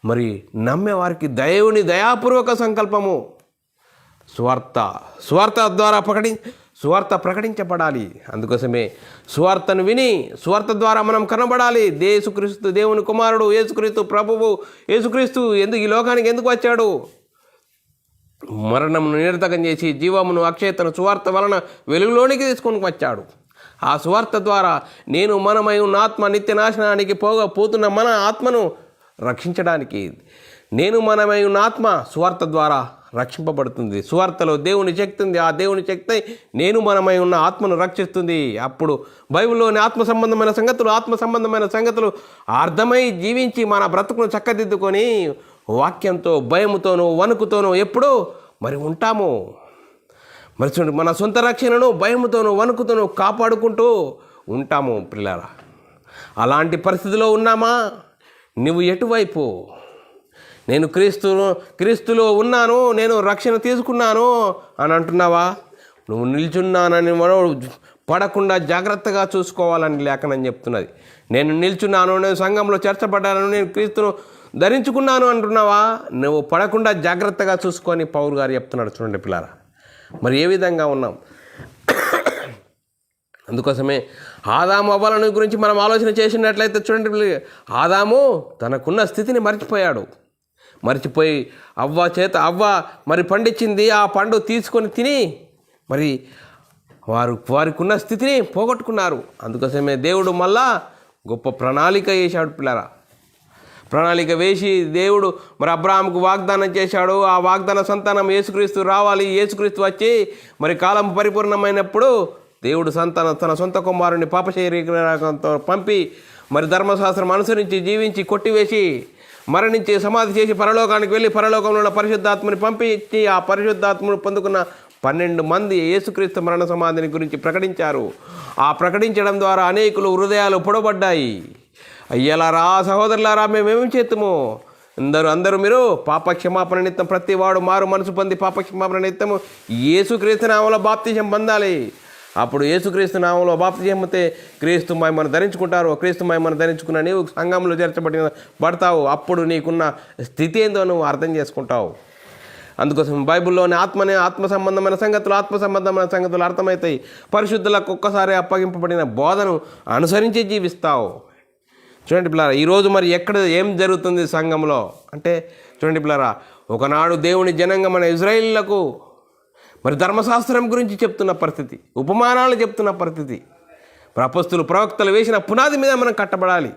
మరి నమ్మే వారికి దేవుని దయాపూర్వక సంకల్పము సువార్త ద్వారా సువార్త ప్రకటించబడాలి. అందుకోసమే సువార్తను విని సువార్త ద్వారా మనం కనబడాలి. యేసుక్రీస్తు దేవుని కుమారుడు, యేసుక్రీస్తు ప్రభువు, యేసుక్రీస్తు ఈ లోకానికి ఎందుకు వచ్చాడు? మరణమును నిరర్థకం చేసి జీవమును అక్షయతను సువార్త వలన వెలుగులోనికి తీసుకొని వచ్చాడు. ఆ సువార్త ద్వారా మనమై ఉన్న ఆత్మ నిత్య నాశనానికి పోతున్న మన ఆత్మను రక్షించడానికి మనమై ఉన్న ఆత్మ సువార్త ద్వారా రక్షింపబడుతుంది. సువార్తలో దేవుని శక్తి ఉంది. ఆ దేవుని శక్తి మనమై ఉన్న ఆత్మను రక్షిస్తుంది. అప్పుడు బైబిల్లోని ఆత్మ సంబంధమైన సంగతులు అర్థమై జీవించి మన బ్రతుకును చక్కదిద్దుకొని వాక్యంతో, భయముతోనూ, వణుకుతోనూ ఎప్పుడూ మరి ఉంటాము. మరి చూడండి, మన సొంత రక్షణను భయముతోనూ, వణుకుతోనూ కాపాడుకుంటూ ఉంటాము పిల్లరా. అలాంటి పరిస్థితిలో ఉన్నామా? నువ్వు ఎటువైపు? నేను క్రీస్తులో ఉన్నాను, నేను రక్షణ తీసుకున్నాను అని అంటున్నావా? నువ్వు నిల్చున్నానని పడకుండా జాగ్రత్తగా చూసుకోవాలని లేఖనం చెప్తున్నది. నేను నిల్చున్నాను, నేను సంఘంలో చేర్చబడ్డాను, నేను క్రీస్తును ధరించుకున్నాను అంటున్నావా? నువ్వు పడకుండా జాగ్రత్తగా చూసుకొని పౌలు గారు చెప్తున్నాడు. చూడండి పిల్లారా, మరి ఏ విధంగా ఉన్నాం? అందుకోసమే ఆదాము అవ్వలను గురించి మనం ఆలోచన చేసినట్లయితే చూడండి, ఆదాము తనకున్న స్థితిని మర్చిపోయి అవ్వ మరి పండించింది ఆ పండు తీసుకొని తిని మరి వారికి ఉన్న స్థితిని పోగొట్టుకున్నారు. అందుకోసమే దేవుడు మళ్ళా గొప్ప ప్రణాళిక వేశాడు పిల్లరా. ప్రణాళిక వేసి దేవుడు మరి అబ్రాహాముకు వాగ్దానం చేశాడు. ఆ వాగ్దాన సంతానం యేసుక్రీస్తు రావాలి. యేసుక్రీస్తు వచ్చి మరి కాలం పరిపూర్ణమైనప్పుడు దేవుడు తన సొంత కుమారుని పాపశరీరంతో పంపి మరి ధర్మశాస్త్రం అనుసరించి జీవించి కొట్టివేసి మరణించి సమాధి చేసి పరలోకానికి వెళ్ళి పరలోకంలో ఉన్న పరిశుద్ధాత్మని పంపించి ఆ పరిశుద్ధాత్మను పొందుకున్న 12 మంది యేసుక్రీస్తు మరణ సమాధిని గురించి ప్రకటించారు. ఆ ప్రకటించడం ద్వారా అనేకులు హృదయాలు పొడబడ్డాయి. అయ్యలారా, సహోదరులారా, మేమేమి చేస్తాము? అందరూ మీరు పాపక్షమాపణ నిమిత్తం ప్రతి వాడు మారు మనసు పొంది పాపక్షమాపణ నిమిత్తము యేసుక్రీస్తు నామములో బాప్తిసం పొందాలి. అప్పుడు యేసుక్రీస్తు నామంలో బాప్తిజం పొందితే క్రీస్తు మహిమను ధరించుకుంటారు. క్రీస్తు మహిమను ధరించుకున్న నీవు సంఘంలో పడతావు. అప్పుడు నీకున్న స్థితి ఏందో నువ్వు అర్థం చేసుకుంటావు. అందుకోసం బైబిల్లోని ఆత్మ సంబంధమైన సంగతులు అర్థమవుతాయి. పరిశుద్ధులకు ఒక్కసారి అప్పగింపబడిన బోధను అనుసరించి జీవిస్తావు. చూడండి పిల్లారా, ఈరోజు మరి ఎక్కడ ఏం జరుగుతుంది సంఘంలో అంటే, చూడండి పిల్లారా, ఒకనాడు దేవుని జనాంగమైన ఇజ్రాయేలీయులకు మరి ధర్మశాస్త్రం గురించి చెప్తున్న పరిస్థితి, ఉపమానాలు చెప్తున్న పరిస్థితి. మరి అపొస్తలులు ప్రవక్తలు వేసిన పునాది మీద మనం కట్టబడాలి.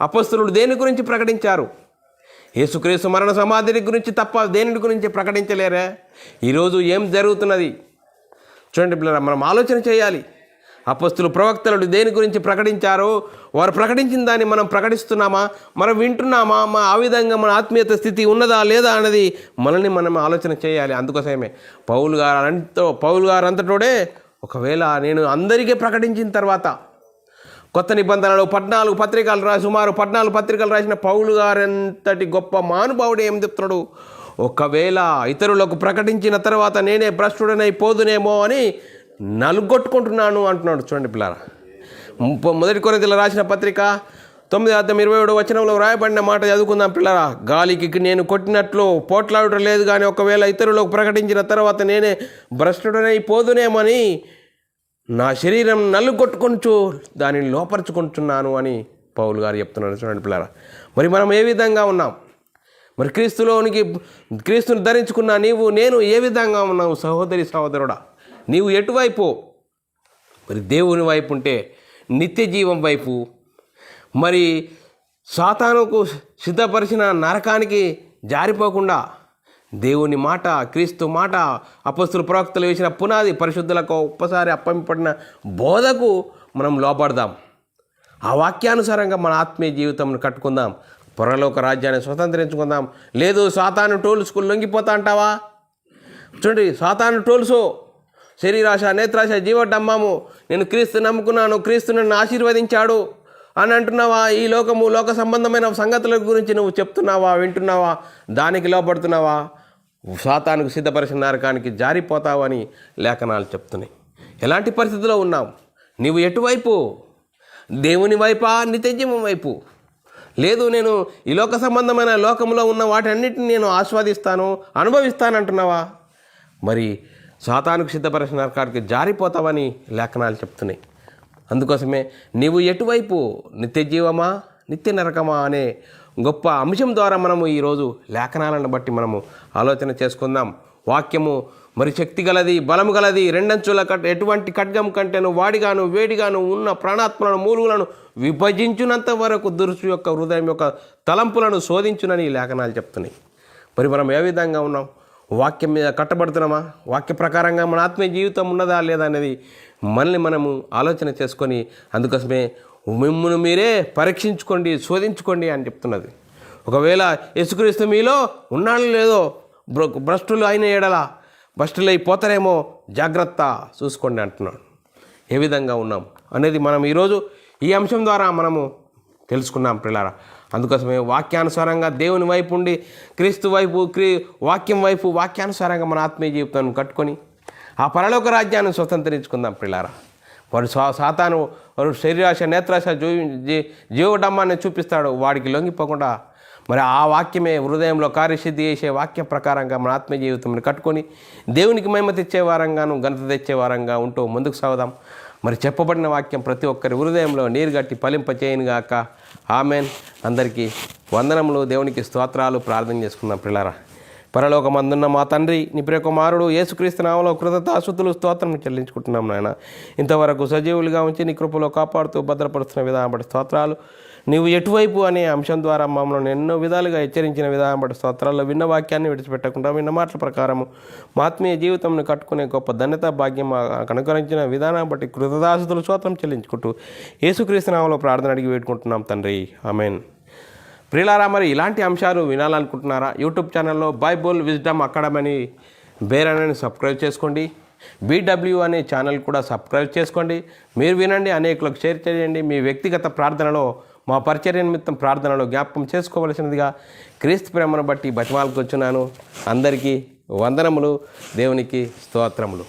అపొస్తలులు దేని గురించి ప్రకటించారు? యేసుక్రీస్తు మరణ సమాధి గురించి తప్ప దేని గురించి ప్రకటించలేరా? ఈరోజు ఏం జరుగుతున్నది చూడండి పిల్లరా, మనం ఆలోచన చేయాలి. అపొస్తలులు ప్రవక్తలు దేని గురించి ప్రకటించారో, వారు ప్రకటించిన దాన్ని మనం ప్రకటిస్తున్నామా, మనం వింటున్నామా, ఆ విధంగా మన ఆత్మీయత స్థితి ఉన్నదా లేదా అన్నది మనల్ని మనం ఆలోచన చేయాలి. అందుకోసమే పౌలు గారు అంతటోడే, ఒకవేళ నేను అందరికీ ప్రకటించిన తర్వాత కొత్త నిబంధనలు 14 పత్రికలు సుమారు 14 పత్రికలు రాసిన పౌలు గారంతటి గొప్ప మానుభావుడు ఏం చెప్తున్నాడు? ఒకవేళ ఇతరులకు ప్రకటించిన తర్వాత నేనే భ్రష్టుడనైపోదునేమో అని నలుగొట్టుకుంటున్నాను అంటున్నాడు. చూడండి పిల్లారా, 1 కొరింథీయులకు రాసిన పత్రిక 9:27 రాయబడిన మాట చదువుకుందాం పిల్లారా. గాలికి నేను కొట్టినట్లు పోట్లాడటం లేదు, కానీ ఒకవేళ ఇతరులకు ప్రకటించిన తర్వాత నేనే భ్రష్టుడనైపోదునేమని నా శరీరం నలుగొట్టుకొంచు దానిని లోపరుచుకుంటున్నాను అని పౌలు గారు చెప్తున్నాడు. చూడండి పిల్లారా, మరి మనం ఏ విధంగా ఉన్నాం? మరి క్రీస్తుని ధరించుకున్న నీవు నేను ఏ విధంగా ఉన్నావు? సహోదరి సహోదరుడా, నీవు ఎటువైపు? మరి దేవుని వైపు ఉంటే నిత్య జీవం వైపు, మరి సాతానుకు సిద్ధపరిచిన నరకానికి జారిపోకుండా దేవుని మాట, క్రీస్తు మాట, అపొస్తలులు ప్రవక్తలు వేసిన పునాది, పరిశుద్ధులకు ఒక్కసారి అప్పగింపబడిన బోధకు మనం లోపడదాం. ఆ వాక్యానుసారంగా మన ఆత్మీయ జీవితంను కట్టుకుందాం. పరలోక రాజ్యాన్ని స్వతంత్రించుకుందాం. లేదు సాతాను టోల్స్కు లొంగిపోతా అంటావా? చూడండి, సాతాను టోల్సు శరీరాశ, నేత్రాశ, జీవడమ్మాము, నేను క్రీస్తు నమ్ముకున్నాను, క్రీస్తు నన్ను ఆశీర్వదించాడు అని అంటున్నావా? ఈ లోక సంబంధమైన సంగతుల గురించి నువ్వు చెప్తున్నావా, వింటున్నావా? దానికి లోపడుతున్నావా? సాతానుకు సిద్ధపరిచిన నరకానికి జారిపోతావు అని లేఖనాలు చెప్తున్నాయి. ఎలాంటి పరిస్థితిలో ఉన్నావు? నీవు ఎటువైపు? దేవుని వైపా, నిత్యజీవం వైపు? లేదు నేను ఈ లోక సంబంధమైన లోకంలో ఉన్న వాటన్నిటిని నేను ఆస్వాదిస్తాను, అనుభవిస్తానంటున్నావా? మరి సాతానుకు సిద్ధపరిచిన నరకానికి జారిపోతావని లేఖనాలు చెప్తున్నాయి. అందుకోసమే నీవు ఎటువైపు? నిత్య జీవమా, నిత్య నరకమా అనే గొప్ప అంశం ద్వారా మనము ఈరోజు లేఖనాలను బట్టి మనము ఆలోచన చేసుకుందాం. వాక్యము మరి శక్తి గలది, బలము గలది, రెండంచుల ఎటువంటి ఖడ్గం కంటేను వాడిగాను వేడిగాను ఉన్న ప్రాణాత్మలను మూలుగులను విభజించునంత వరకు దురుసు యొక్క హృదయం యొక్క తలంపులను శోధించునని లేఖనాలు చెప్తున్నాయి. మరి మనం ఏ విధంగా ఉన్నాం? వాక్యం మీద కట్టబడుతున్నామా? వాక్య ప్రకారంగా మన ఆత్మీయ జీవితం ఉన్నదా లేదా అనేది మనల్ని మనము ఆలోచన చేసుకొని, అందుకోసమే మిమ్మల్ని మీరే పరీక్షించుకోండి, శోధించుకోండి అని చెప్తున్నది. ఒకవేళ యేసుక్రీస్తు మీలో ఉన్నాడు లేదో, భ్రష్టులు అయిన ఎడల భ్రష్టులైపోతారేమో, జాగ్రత్త చూసుకోండి అంటున్నాడు. ఏ విధంగా ఉన్నాం అనేది మనం ఈరోజు ఈ అంశం ద్వారా మనము తెలుసుకున్నాం పిల్లారా. అందుకోసమే వాక్యానుసారంగా దేవుని వైపు ఉండి, క్రీస్తు వైపు, వాక్యం వైపు, వాక్యానుసారంగా మన ఆత్మీయ జీవితాన్ని కట్టుకొని ఆ పరలోక రాజ్యాన్ని స్వతంత్రించుకుందాం పిల్లారా. వాడు సాతాను వాడు శరీరాశ, నేత్రాశ, జీవడమ్మాన్ని చూపిస్తాడు. వాడికి లొంగిపోకుండా మరి ఆ వాక్యమే హృదయంలో కార్యసిద్ధి చేసే వాక్య ప్రకారంగా మన ఆత్మీయ జీవితాన్ని కట్టుకొని దేవునికి మహిమ తెచ్చే వారంగాను, ఘనత తెచ్చే వారంగా ఉంటూ ముందుకు సాగుదాం. మరి చెప్పబడిన వాక్యం ప్రతి ఒక్కరి హృదయంలో నీరుగట్టి ఫలింపచేయనుగాక. ఆమెన్. అందరికీ వందనములు, దేవునికి స్తోత్రాలు. ప్రార్థన చేసుకుందాం పిల్లారా. పరలోకమందున్న మా తండ్రి, నీ ప్రియకుమారుడు యేసుక్రీస్తు నామములో కృతజ్ఞతాస్తుతులు స్తోత్రం చెల్లించుకుంటున్నాం నాయన. ఇంతవరకు సజీవులుగా ఉంచి నీ కృపలో కాపాడుతూ భద్రపరుస్తున్న విధానం బట్టి స్తోత్రాలు. నీవు ఎటువైపు అనే అంశం ద్వారా మమ్మల్ని ఎన్నో విధాలుగా హెచ్చరించిన విధానం బట్టి స్తోత్రాల్లో విన్న వాక్యాన్ని విడిచిపెట్టకుండా విన్న మాటల ప్రకారము మా ఆత్మీయ జీవితంను కట్టుకునే గొప్ప ధన్యత భాగ్యం అనుకరించిన విధానం బట్టి కృతజ్ఞతాస్తుతులు స్తోత్రం చెల్లించుకుంటూ యేసుక్రీస్తు నామములో ప్రార్థన అడిగి వేడుకుంటున్నాం తండ్రి. ఆమెన్. ప్రియులారా, మరి ఇలాంటి అంశాలు వినాలనుకుంటున్నారా? యూట్యూబ్ ఛానల్లో బైబుల్ విజ్డమ్ అకాడమీ అని బేరని సబ్స్క్రైబ్ చేసుకోండి. BW అనే ఛానల్ కూడా సబ్స్క్రైబ్ చేసుకోండి. మీరు వినండి, అనేకులకు షేర్ చేయండి. మీ వ్యక్తిగత ప్రార్థనలో, మా పరిచర్య నిమిత్తం ప్రార్థనలో జ్ఞాపకం చేసుకోవలసినదిగా క్రీస్తు ప్రేమను బట్టి బతిమాలకు వచ్చున్నాను. అందరికీ వందనములు, దేవునికి స్తోత్రములు.